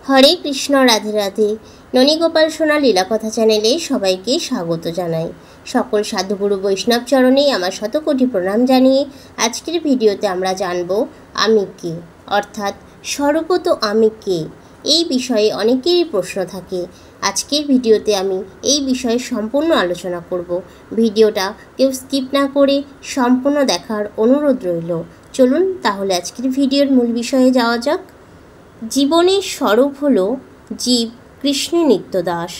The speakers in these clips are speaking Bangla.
হরে কৃষ্ণ, রাধে রাধে। ননীগোপাল সোনা লীলাকথা চ্যানেলে সবাইকে স্বাগত জানাই। সকল সাধুগুরু বৈষ্ণব চরণেই আমার শতকোটি প্রণাম জানিয়ে আজকের ভিডিওতে আমরা জানব আমি কে, অর্থাৎ স্বরূপত আমি কে। এই বিষয়ে অনেকেরই প্রশ্ন থাকে। আজকের ভিডিওতে আমি এই বিষয়ে সম্পূর্ণ আলোচনা করব। ভিডিওটা কেউ স্কিপ না করে সম্পূর্ণ দেখার অনুরোধ রইল। চলুন তাহলে আজকের ভিডিওর মূল বিষয়ে যাওয়া যাক। জীবনের স্বরূপ হল জীব কৃষ্ণের নিত্যদাস।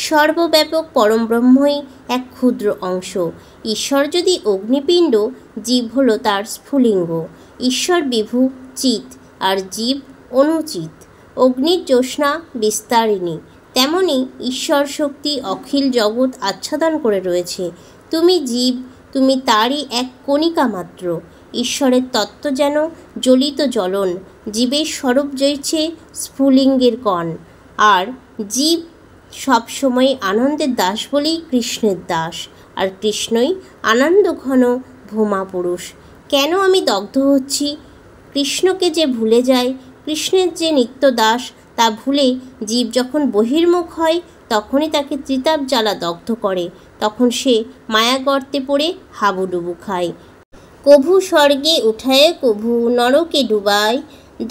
সর্বব্যাপক পরমব্রহ্মই এক ক্ষুদ্র অংশ। ঈশ্বর যদি অগ্নিপিণ্ড, জীব হল তার স্ফুলিঙ্গ। ঈশ্বর বিভু চিৎ আর জীব অনুচিত। অগ্নির জ্যোৎস্না বিস্তারিণী, তেমনি ঈশ্বর শক্তি অখিল জগৎ আচ্ছাদন করে রয়েছে। তুমি জীব, তুমি তারই এক কণিকা মাত্র। ঈশ্বরের তত্ত্ব যেন জ্বলিত জ্বলন। জীবের স্বরূপ জয়ছে স্ফুলিঙ্গের কণ। আর জীব সবসময় আনন্দের দাস বলেই কৃষ্ণের দাস। আর কৃষ্ণই আনন্দ ঘন ভূমা পুরুষ। কেন আমি দগ্ধ হচ্ছি? কৃষ্ণকে যে ভুলে যায়, কৃষ্ণের যে নিত্য দাস তা ভুলে জীব যখন বহির্মুখ হয় তখনই তাকে ত্রিতাপ জ্বালা দগ্ধ করে। তখন সে মায়াগর্তে পড়ে হাবুডুবু খায়। কভু স্বর্গে উঠায়, কভু নরকে ডুবায়,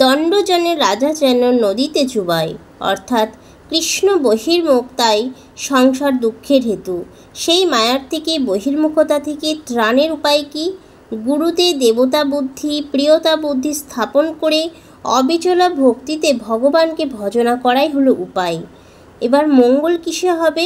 দণ্ডজনে রাজা যেন নদীতে চুবায়। অর্থাৎ কৃষ্ণ বহির্মুখ, তাই সংসার দুঃখের হেতু। সেই মায়ার থেকে, বহির্মুখতা থেকে ত্রাণের উপায় কি? গুরুতে দেবতা বুদ্ধি, প্রিয়তা বুদ্ধি স্থাপন করে অবিচলা ভক্তিতে ভগবানকে ভজনা করাই হলো উপায়। এবার মঙ্গল কিসে হবে?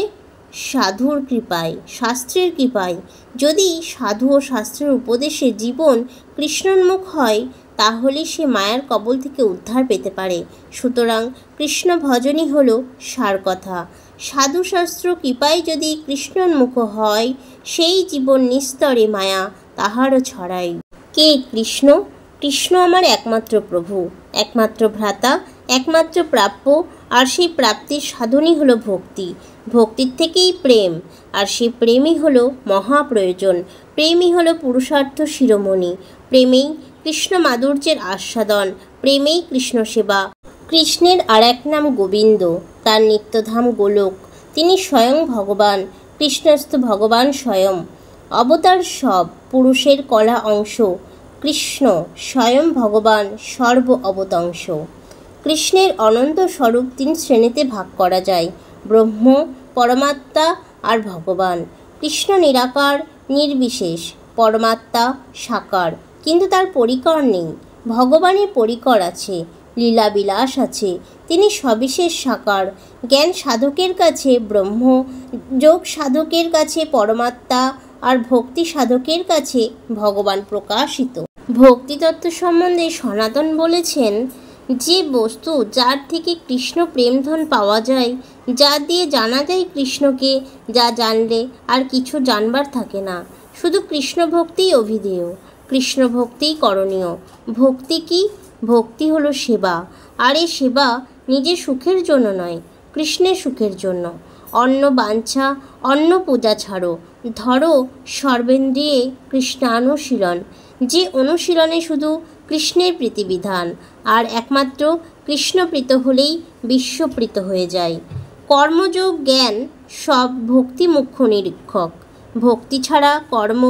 সাধুর কৃপায়, শাস্ত্রের কৃপায়। যদি সাধু ও শাস্ত্রের উপদেশে জীবন কৃষ্ণোন্মুখ হয় তাহলে সে মায়ার কবল থেকে উদ্ধার পেতে পারে। সুতরাং কৃষ্ণ ভজনই হলো সার কথা। সাধু শাস্ত্র কৃপায় যদি কৃষ্ণোন্মুখ হয়, সেই জীবন নিস্তরে মায়া তাহারও ছড়াই। কে কৃষ্ণ? কৃষ্ণ আমার একমাত্র প্রভু, একমাত্র ভ্রাতা, একমাত্র প্রাপ্য। আর সেই প্রাপ্তির সাধনই হলো ভক্তি। ভক্তির থেকেই প্রেম, আর সেই প্রেমই হলো মহাপ্রয়োজন। প্রেমই হলো পুরুষার্থ শিরোমণি। প্রেমেই কৃষ্ণ মাধুর্যের আস্বাদন, প্রেমেই কৃষ্ণ সেবা। কৃষ্ণের আর এক নাম গোবিন্দ, তার নিত্যধাম গোলক। তিনি স্বয়ং ভগবান। কৃষ্ণস্থ ভগবান স্বয়ং। অবতার সব পুরুষের কলা অংশ। কৃষ্ণ স্বয়ং ভগবান, সর্ব অবতংশ। কৃষ্ণের অনন্ত স্বরূপ তিন শ্রেণীতে ভাগ করা যায়: ব্রহ্ম, পরমাত্মা আর ভগবান। কৃষ্ণ নিরাকার, নির্বিশেষ। পরমাত্মা সাকার, কিন্তু তার পরিকর নেই। ভগবানের পরিকর আছে, লীলাবিলাস আছে। তিনি সবিশেষ সাকার। জ্ঞান সাধকের কাছে ব্রহ্ম, যোগ সাধকের কাছে পরমাত্মা আর ভক্তি সাধকের কাছে ভগবান প্রকাশিত। ভক্তিতত্ত্ব সম্বন্ধে সনাতন বলেছেন, যে বস্তু যার থেকে কৃষ্ণ প্রেমধন পাওয়া যায়, যা দিয়ে জানা যায় কৃষ্ণকে, যা জানলে আর কিছু জানবার থাকে না। শুধু কৃষ্ণ ভক্তিই অভিধেয়, কৃষ্ণ ভক্তিই করণীয়। ভক্তি কি? ভক্তি হলো সেবা। আর এই সেবা নিজের সুখের জন্য নয়, কৃষ্ণের সুখের জন্য। অন্য বাঞ্ছা, অন্য পূজা ছাড়ো, ধরো সর্বেন্দ্রিয়ে কৃষ্ণানুশীলন। যে অনুশীলনে শুধু কৃষ্ণের প্রীতিবিধান, আর একমাত্র কৃষ্ণপ্রীত হলেই বিশ্বপ্রীত হয়ে যায়। কর্মযোগ জ্ঞান সব ভক্তি মুখ্য নিরীক্ষক। ভক্তি ছাড়া কর্ম,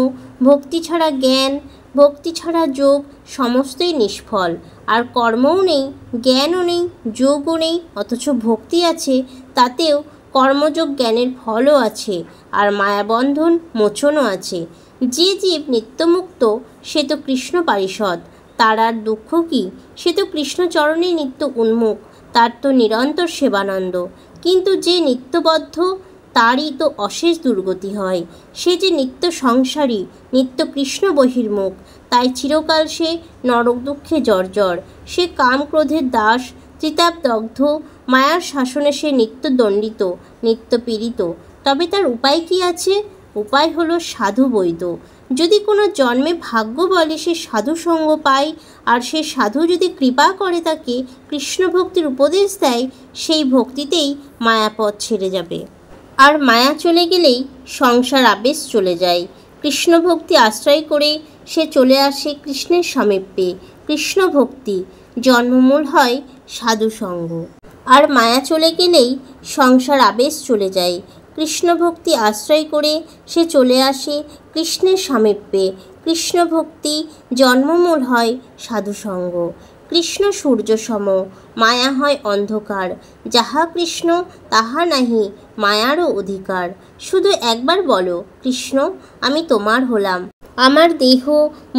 ভক্তি ছাড়া জ্ঞান, ভক্তি ছাড়া যোগ সমস্তই নিষ্ফল। আর কর্মও নেই, জ্ঞানও নেই, যোগও নেই, অথচ ভক্তি আছে, তাতেও কর্মযোগ জ্ঞানের ফলও আছে, আর মায়াবন্ধন মোচনও আছে। যে জীব নিত্যমুক্ত সে তো কৃষ্ণ পারিষদ। তার আর দুঃখ কি? সে তো কৃষ্ণচরণে নিত্য উন্মুখ, তার তো নিরন্তর সেবানন্দ। কিন্তু যে নিত্যবদ্ধ তারই তো অশেষ দুর্গতি হয়। সে যে নিত্য সংসারী, নিত্য কৃষ্ণ বহির্মুখ, তাই চিরকাল সে নরক দুঃখে জর্জর। সে কাম ক্রোধের দাস, ত্রিতাপ দগ্ধ। মায়ার শাসনে সে নিত্য দণ্ডিত, নিত্য পীড়িত। তবে তার উপায় কি আছে? উপায় হলো সাধু বৈদ্য। যদি কোনো জন্মে ভাগ্য বলে সে সাধু সঙ্গ পায়, আর সে সাধু যদি কৃপা করে তাকে কৃষ্ণ ভক্তির উপদেশ দেয়, সেই ভক্তিতেই মায়াপথ ছেড়ে যাবে। আর মায়া চলে গেলেই সংসার আবেশ চলে যায়। কৃষ্ণ ভক্তি আশ্রয় করে সে চলে আসে কৃষ্ণের সামীপ্যে। কৃষ্ণ ভক্তি জন্মমূল হয় সাধু সঙ্গ। আর মায়া চলে গেলেই সংসার আবেশ চলে যায়। কৃষ্ণ ভক্তি আশ্রয় করে সে চলে আসে কৃষ্ণের সামীপ্যে। কৃষ্ণ ভক্তি জন্মমূল হয় সাধুসঙ্গ। কৃষ্ণ সূর্য সম, মায়া হয় অন্ধকার। যাহা কৃষ্ণ তাহা নাহি মায়ারও অধিকার। শুধু একবার বলো কৃষ্ণ আমি তোমার হলাম, আমার দেহ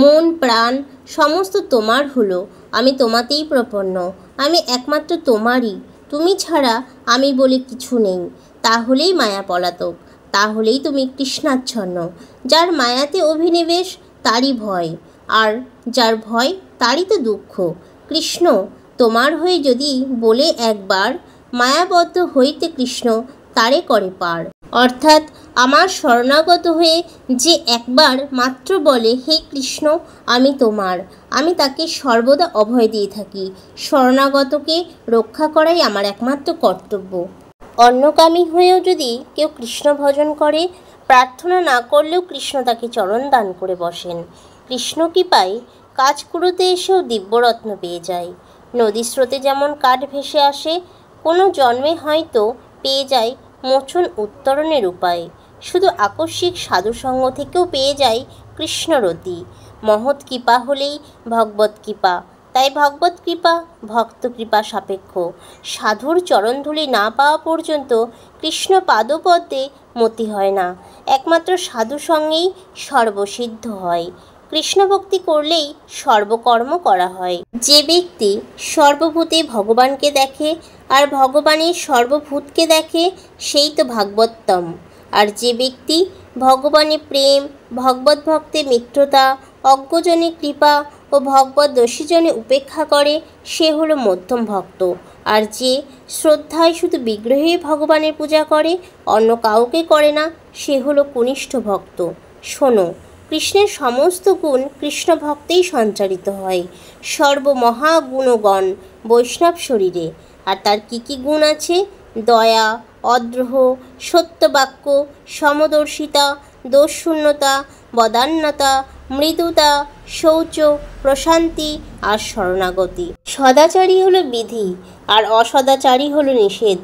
মন প্রাণ সমস্ত তোমার হলো। আমি তোমাতেই প্রপন্ন, আমি একমাত্র তোমারই, তুমি ছাড়া আমি বলে কিছু নেই। তাহলেই মায়া পলাতক, তাহলেই তুমি কৃষ্ণাচ্ছন্ন। যার মায়াতে অভিনিবেশ তারই ভয়, আর যার ভয় তারই তো দুঃখ। কৃষ্ণ তোমার হয়ে যদি বলে একবার, মায়াবদ্ধ হইতে কৃষ্ণ তারে করে পার। অর্থাৎ আমার শরণাগত হয়ে যে একবার মাত্র বলে হে কৃষ্ণ আমি তোমার, আমি তাকে সর্বদা অভয় দিয়ে থাকি। শরণাগতকে রক্ষা করাই আমার একমাত্র কর্তব্য। অন্যকামী হয়েও যদি কেউ কৃষ্ণ ভজন করে, প্রার্থনা না করলেও কৃষ্ণ তাকে চরণ দান করে বসেন। কৃষ্ণ কৃপায় কাজ কুড়োতে এসেও দিব্যরত্ন পেয়ে যায়। নদী স্রোতে যেমন কাঠ ভেসে আসে, কোনো জন্মে হয়তো পেয়ে যায় মোচন উত্তরণের উপায়। শুধু আকস্মিক সাধুসঙ্গ থেকেও পেয়ে যায় কৃষ্ণরতি। মহৎ কৃপা হলেই ভগবত কৃপা, তাই ভগবত কৃপা ভক্ত কৃপা সাপেক্ষ। সাধুর চরণধূলি না পাওয়া পর্যন্ত কৃষ্ণ পাদপদ্মে মতি হয় না। একমাত্র সাধু সঙ্গেই সর্বসিদ্ধ হয়। কৃষ্ণ ভক্তি করলেই সর্বকর্ম করা হয়। যে ব্যক্তি সর্বভূতে ভগবানকে দেখে আর ভগবানের সর্বভূতকে দেখে, সেই তো ভাগবতম। আর যে ব্যক্তি ভগবানে প্রেম, ভগবত ভক্তে মিত্রতা, অজ্ঞজনে কৃপা ও ভগবত দোষীজনে উপেক্ষা করে, সে হলো মধ্যম ভক্ত। আর যে শ্রদ্ধায় শুধু বিগ্রহে ভগবানের পূজা করে, অন্য কাউকে করে না, সে হলো কনিষ্ঠ ভক্ত। শোনো, কৃষ্ণের সমস্ত গুণ কৃষ্ণ ভক্তেই সঞ্চারিত হয়। সর্বমহাগুণগণ বৈষ্ণব শরীরে। আর তার কী কী গুণ আছে? দয়া, অদ্রোহ, সত্যবাক্য, সমদর্শিতা, দোষশূন্যতা, বদান্যতা, মৃদুতা, শৌচ, প্রশান্তি আর শরণাগতি। সদাচারী হলো বিধি আর অসদাচারী হলো নিষেধ।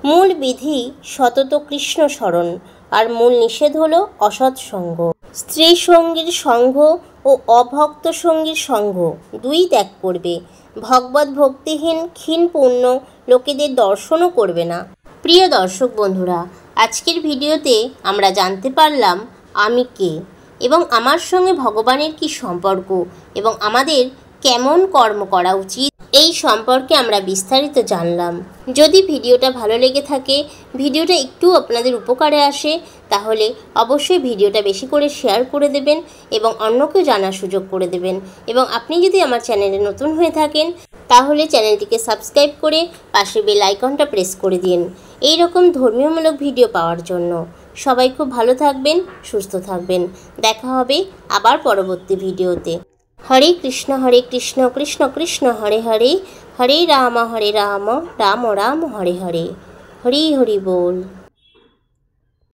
মূল বিধি সতত কৃষ্ণ স্মরণ, আর মূল নিষেধ হলো অসৎসঙ্গ। স্ত্রী সঙ্গীর সঙ্গ ও অভক্ত সঙ্গীর সঙ্গ দুই ত্যাগ করবে। ভগবত ভক্তিহীন ক্ষীণ পুণ্য লোকেদের দর্শনও করবে না। প্রিয় দর্শক বন্ধুরা, আজকের ভিডিওতে আমরা জানতে পারলাম আমি কে এবং আমার সঙ্গে ভগবানের কি সম্পর্ক এবং আমাদের কেমন কর্ম করা উচিত, এই সম্পর্কে আমরা বিস্তারিত জানলাম। যদি ভিডিওটা ভালো লেগে থাকে, ভিডিওটা একটু আপনাদের উপকারে আসে, তাহলে অবশ্যই ভিডিওটা বেশি করে শেয়ার করে দেবেন এবং অন্যকেও জানার সুযোগ করে দেবেন। এবং আপনি যদি আমার চ্যানেলে নতুন হয়ে থাকেন, তাহলে চ্যানেলটিকে সাবস্ক্রাইব করে পাশে বেল আইকনটা প্রেস করে দিন এই রকম ধর্মীয়মূলক ভিডিও পাওয়ার জন্য। সবাই খুব ভালো থাকবেন, সুস্থ থাকবেন। দেখা হবে আবার পরবর্তী ভিডিওতে। হরে কৃষ্ণ কৃষ্ণ কৃষ্ণ হরে হরে, হরে রাম রাম রাম হরে হরে। হরি হরি বল।